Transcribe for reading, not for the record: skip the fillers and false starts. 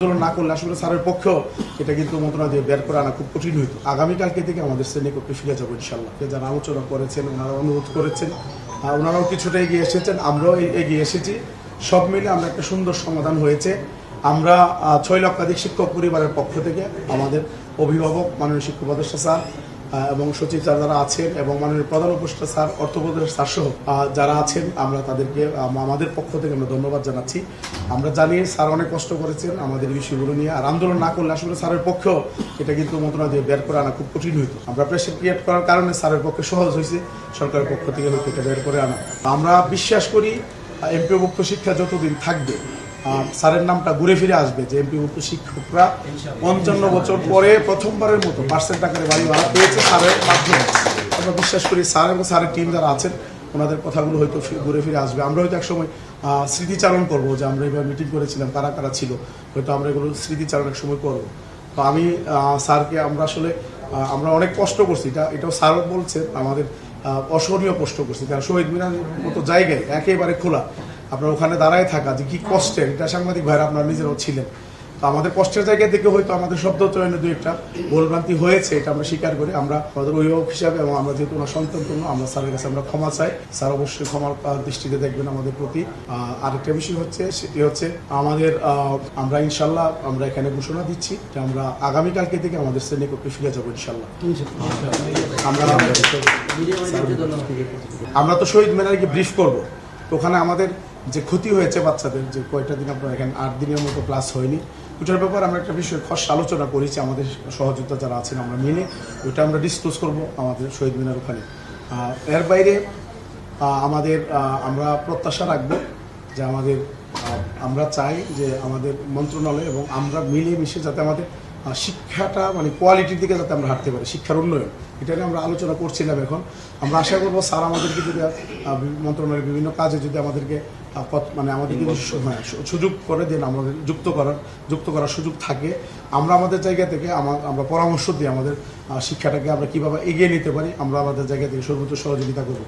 আন্দোলন না করলে আসলে স্যারের পক্ষেও এটা কিন্তু মন্ত্রণালয় বের করে আনা খুব কঠিন হইতো। আগামীকালকে থেকে আমাদের শ্রেণীকক্ষে ফিরে যাবো ইনশাল্লাহ। যারা আলোচনা করেছেন, ওনারা অনুরোধ করেছেন, ওনারাও কিছুটা এগিয়ে এসেছেন, আমরাও এগিয়ে এসেছি। সব মিলে আমরা একটা সুন্দর সমাধান হয়েছে। আমরা 6 লক্ষাধিক শিক্ষক পরিবারের পক্ষ থেকে আমাদের অভিভাবক মাননীয় শিক্ষা উপদেষ্টা স্যার এবং সচিব স্যার যারা আছেন এবং মাননীয় প্রধান উপদেষ্টা স্যার, অর্থ উপদেষ্টা স্যার সহ যারা আছেন, আমরা তাদেরকে আমাদের পক্ষ থেকে আমরা ধন্যবাদ জানাচ্ছি। আমরা জানি স্যার অনেক কষ্ট করেছেন আমাদের বিষয়গুলো নিয়ে। আর আন্দোলন না করলে আসলে স্যারের পক্ষেও এটা কিন্তু মন্ত্রণালয় বের করে আনা খুব কঠিন হইতো। আমরা প্রেশার ক্রিয়েট করার কারণে স্যারের পক্ষে সহজ হয়েছে সরকারের পক্ষ থেকে হয়তো এটা বের করে আনা। আমরা বিশ্বাস করি এমপিওভুক্ত শিক্ষা যতদিন থাকবে স্যারের নামটা ঘুরে ফিরে আসবে, যে এমপিভুক্ত শিক্ষকরা 55 বছর পরে প্রথমবারের মতো পার্সেন্ট আকারে বাড়ি ভাড়া পেয়েছে স্যারের মাধ্যমে। আমরা বিশ্বাস করি স্যার এবং স্যারের টিম যারা আছেন ওনাদের কথাগুলো হয়তো ঘুরে ফিরে আসবে। আমরা হয়তো একসময় স্মৃতিচারণ করবো যে আমরা এবার মিটিং করেছিলাম, কারা কারা ছিল, হয়তো আমরা এগুলো স্মৃতিচারণ এক সময় করবো। তো আমি স্যারকে আমরা অনেক কষ্ট করছি, এটাও স্যার বলছে, আমাদের অসহনীয় কষ্ট করছি। কারণ শহীদ মিনার মতো জায়গায় একেবারে খোলা, আপনার ওখানে দাঁড়ায় থাকা যে কি কষ্টের, এটা সাংবাদিক ভাইরা আপনারা নিজেরাও ছিলেন। তো আমাদের কষ্টের জায়গা থেকে হয়তো আমাদের শব্দ চয়নে দু একটা ভুলভ্রান্তি হয়েছে, এটা আমরা স্বীকার করি। আমরা আমাদের অভিভাবক হিসাবে এবং আমরা যেহেতু ওনার সন্তান, আমরা স্যারের কাছে আমরা ক্ষমা চাই। স্যার অবশ্যই ক্ষমার দৃষ্টিতে দেখবেন আমাদের প্রতি। আরেকটা বিষয় হচ্ছে, সেটি হচ্ছে আমাদের আমরা ইনশাল্লাহ আমরা এখানে ঘোষণা দিচ্ছি যে আমরা আগামীকালকে থেকে আমাদের শ্রেণীকক্ষে ফিরে যাবো ইনশাল্লাহ। আমরা তো শহীদ মিনারে গিয়ে ব্রিফ করবো। তো ওখানে আমাদের যে ক্ষতি হয়েছে বাচ্চাদের, যে কয়টা দিন আপনার এখানে 8 দিনের মতো ক্লাস হয়নি, ওইটার ব্যাপারে আমরা একটা বিষয় খসড়া আলোচনা করেছি আমাদের সহযোদ্ধা যারা আছেন, আমরা মিলে ওইটা আমরা ডিসকাস করব আমাদের শহীদ মিনার ওখানে। এর বাইরে আমরা প্রত্যাশা রাখবো যে আমরা চাই যে আমাদের মন্ত্রণালয় এবং আমরা মিলে মিশে যাতে আমাদের শিক্ষাটা মানে কোয়ালিটির দিকে যাতে আমরা হাঁটতে পারি, শিক্ষার উন্নয়ন, এটা নিয়ে আমরা আলোচনা করছিলাম। এখন আমরা আশা করবো স্যার আমাদেরকে যদি মন্ত্রণালয়ের বিভিন্ন কাজে যদি আমাদেরকে সুযোগ করে দেন, আমাদের যুক্ত করার সুযোগ থাকে, আমরা আমাদের জায়গা থেকে আমরা পরামর্শ দিই আমাদের শিক্ষাটাকে আমরা কীভাবে এগিয়ে নিতে পারি, আমরা আমাদের জায়গা থেকে সর্বোচ্চ সহযোগিতা করব।